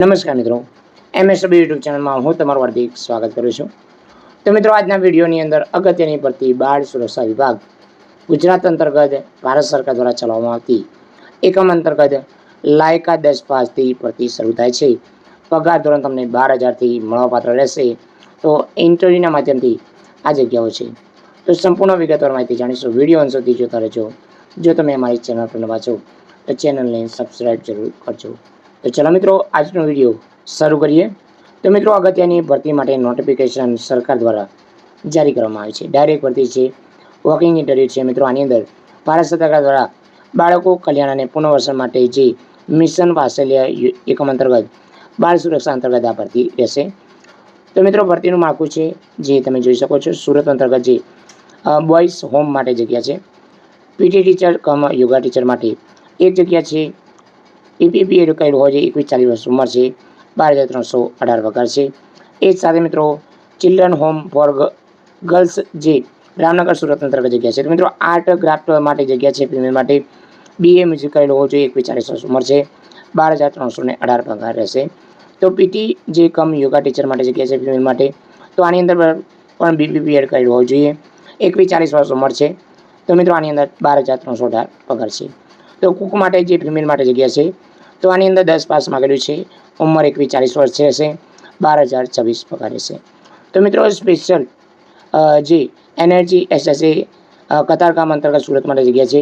નમસ્કાર મિત્રો, MSW YouTube ચેનલમાં હું તમારું હાર્દિક સ્વાગત કરું છું. તો મિત્રો, આજના વિડીયોની અંદર અગત્યની ભરતી બાળ સુરક્ષા વિભાગ ગુજરાત અંતર્ગત ભારત સરકાર દ્વારા ચલાવવામાં આવતી એકમ અંતર્ગત લાયકાત 10 પાસથી ભરતી શરૂ થાય છે. પગાર ધોરણ તમને 12,000થી મળવાપાત્ર રહેશે. તો ઇન્ટરવ્યુના માધ્યમથી આ જગ્યાઓ છે. તો સંપૂર્ણ વિગતવાર માહિતી જાણીશું. વિડીયો અંત સુધી જોતા રહેજો. જો તમે અમારી ચેનલ પર નવા છો તો ચેનલને સબસ્ક્રાઈબ જરૂર કરજો. તો ચલો મિત્રો, આજનો વિડીયો શરૂ કરીએ. તો મિત્રો, અગત્યની ભરતી માટે નોટિફિકેશન સરકાર દ્વારા જારી કરવામાં આવી છે. ડાયરેક્ટ ભરતી છે, વોકિંગ ઇન્ટરવ્યૂ છે. મિત્રો, આની અંદર ભારત સરકાર દ્વારા બાળકો કલ્યાણ અને પુનર્વસન માટે જે મિશન વાત્સલ્ય એકમ અંતર્ગત બાળ સુરક્ષા અંતર્ગત આ ભરતી રહેશે. તો મિત્રો, ભરતીનું માળખું છે જે તમે જોઈ શકો છો. સુરત અંતર્ગત જે બોયઝ હોમ માટે જગ્યા છે. પીટી ટીચર કમ યોગા ટીચર માટે એક જગ્યા છે. PPPએડ કરેલું હોય છે. 21-40 વર્ષ ઉંમર છે. 12,318 પગાર છે. એ જ સાથે મિત્રો, ચિલ્ડ્રન હોમ ફોર ગર્લ્સ જે રામનગર સુરત અંતર્ગત જગ્યા છે. તો મિત્રો, આર્ટ ક્રાફ્ટ માટે જગ્યા છે. ફિમેલ માટે BA મ્યુઝિક કરેલું હોવું જોઈએ. 21-40 વર્ષ ઉંમર છે. 12,318 પગાર રહેશે. તો PT જે કમ યોગા ટીચર માટે જગ્યા છે ફિમેલ માટે. તો આની અંદર પણ BPPએડ કરેલું હોવું જોઈએ. 21-40 વર્ષ ઉંમર છે. તો મિત્રો, આની અંદર 12,318 પગાર છે. તો કુક માટે જે ફિમેલ માટે જગ્યા છે, તો આની અંદર 10 પાસ માગેલું છે. ઉંમર 21-40 વર્ષ રહેશે. 12,026 પગાર રહેશે. તો મિત્રો, સ્પેશિયલ જે એનર્જી SSA કતારગામ અંતર્ગત સુરત માટે જગ્યા છે.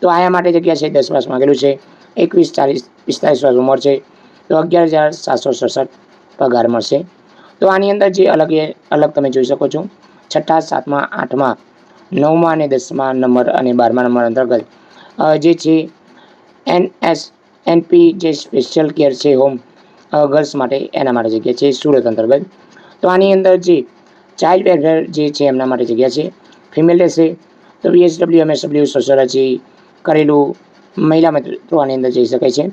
તો આયા માટે જગ્યા છે. 10 પાસ માગેલું છે. 21-45 વર્ષ ઉંમર છે. તો 11,767 પગાર મળશે. તો આની અંદર જે અલગ તમે જોઈ શકો છો. 6ઠા, 7મા, 8મા, 9મા અને 10મા નંબર અને 12મા નંબર અંતર્ગત જે છે NSNP જે સ્પેશિયલ કેર છે હોમ ગર્લ્સ માટે, એના માટે જગ્યા છે સુરત અંતર્ગત. તો આની અંદર જે ચાઇલ્ડ વેલફેર જે છે એમના માટે જગ્યા છે. ફિમેલ રહેશે. તો BSW MSW સોશિયોલોજી કરેલું મહિલા મિત્રો આની અંદર જઈ શકે છે.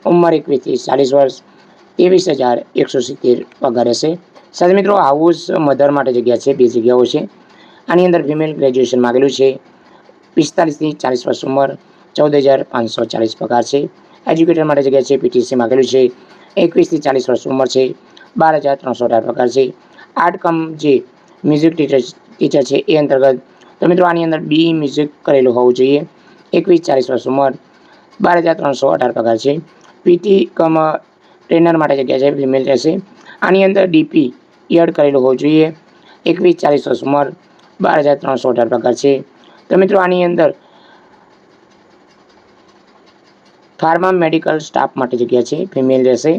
ઉંમર 21-40 વર્ષ. 23,170 પગાર રહેશે. સાથે મિત્રો, હાઉસ મધર માટે જગ્યા છે. 2 જગ્યાઓ છે. આની અંદર ફિમેલ ગ્રેજ્યુએશન માગેલું છે. 45-40 વર્ષ ઉંમર. 14,540 પગાર છે. એજ્યુકેટર માટે જગ્યા છે. PTC માગેલું છે. 21-40 વર્ષ ઉંમર છે. 12,318 પગાર છે. આર્ટ કમ જે મ્યુઝિક ટીચર છે એ અંતર્ગત. તો મિત્રો, આની અંદર BE મ્યુઝિક કરેલું હોવું જોઈએ. 21-40 વર્ષ ઉંમર. 12,318 પગાર છે. PT કમ ટ્રેનર માટે જગ્યા છે. ફિમેલ રહેશે. આની અંદર DP એડ કરેલું હોવું જોઈએ. 21-40 વર્ષ ઉંમર. 12,318 પગાર છે. તો મિત્રો, આની અંદર ફાર્મા મેડિકલ સ્ટાફ માટે જગ્યા છે. ફિમેલ રહેશે.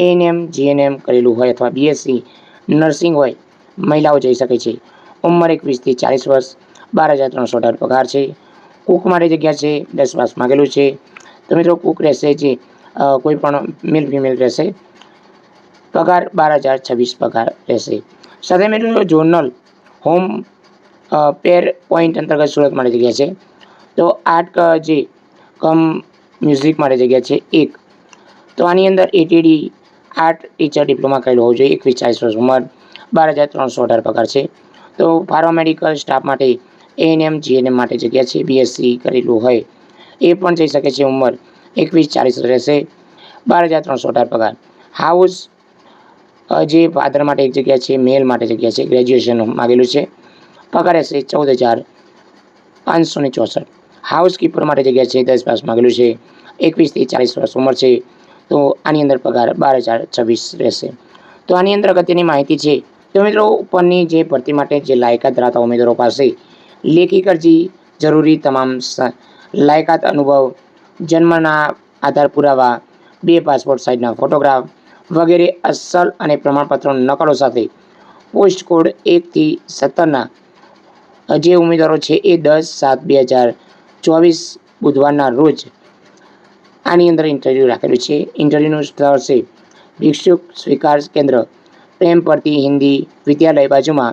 ANM GNM કરેલું હોય અથવા BSc નર્સિંગ હોય, મહિલાઓ જઈ શકે છે. ઉંમર 21-40 વર્ષ. 12,318 પગાર છે. કુક માટે જગ્યા છે. 10 પાસ માગેલું છે. તો મિત્રો, કુક રહેશે જે કોઈ પણ મેલ ફિમેલ રહેશે. પગાર 12,026 પગાર રહેશે. સાથે મિત્રો, જોનલ હોમ પેર પોઈન્ટ અંતર્ગત સુરત માટે જગ્યા છે. તો આર્ટ જે કમ મ્યુઝિક માટે જગ્યા છે 1. તો આની અંદર ATD આર્ટ ટીચર ડિપ્લોમા કરેલું હોવું જોઈએ. 21-40 વર્ષ ઉંમર. 12,318 પગાર છે. તો ફાર્મામેડિકલ સ્ટાફ માટે ANM GNM માટે જગ્યા છે. BSc કરેલું હોય એ પણ જઈ શકે છે. ઉંમર 21-40 રહેશે. 12,318 પગાર. હાઉસ જે ફાધર માટે એક જગ્યા છે. મેલ માટે જગ્યા છે. ગ્રેજ્યુએશન માગેલું છે. પગાર રહેશે 14,564. હાઉસ કીપર માટે જગ્યા છે. 10 પાસ માગેલું છે. 21-40 વર્ષ ઉંમર છે. તો આની અંદર પગાર 12,026 રહેશે. તો આની અંદર અગત્યની માહિતી છે. તો મિત્રો, ઉપરની જે ભરતી માટે જે લાયકાત ધરાવતા ઉમેદવારો પાસે લેખિત અરજી, જરૂરી તમામ લાયકાત, અનુભવ, જન્મના આધાર પુરાવા, 2 પાસપોર્ટ સાઇઝના ફોટોગ્રાફ વગેરે અસલ અને પ્રમાણપત્રો નકલો સાથે પોસ્ટ કોડ 1 થી 17ના જે ઉમેદવારો છે એ 10/7/2024 બુધવારના રોજ આની અંદર ઇન્ટરવ્યૂ રાખેલું છે. ઇન્ટરવ્યૂનું સ્થળ છે ભિક્ષુક સ્વીકાર કેન્દ્ર, પ્રેમ પ્રતિ હિન્દી વિદ્યાલય બાજુમાં,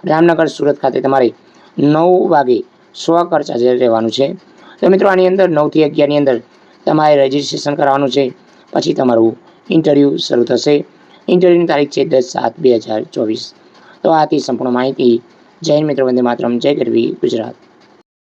રામનગર સુરત ખાતે. તમારે 9 વાગે સ્વખર્ચ હાજર રહેવાનું છે. તો મિત્રો, આની અંદર 9 થી 11ની અંદર તમારે રજિસ્ટ્રેશન કરવાનું છે. પછી તમારું ઇન્ટરવ્યૂ શરૂ થશે. ઇન્ટરવ્યૂની તારીખ છે 10/7/2024. તો આથી સંપૂર્ણ માહિતી. જય હિન્દ મિત્રો, વંદે માતરમ, જય ગરવી ગુજરાત.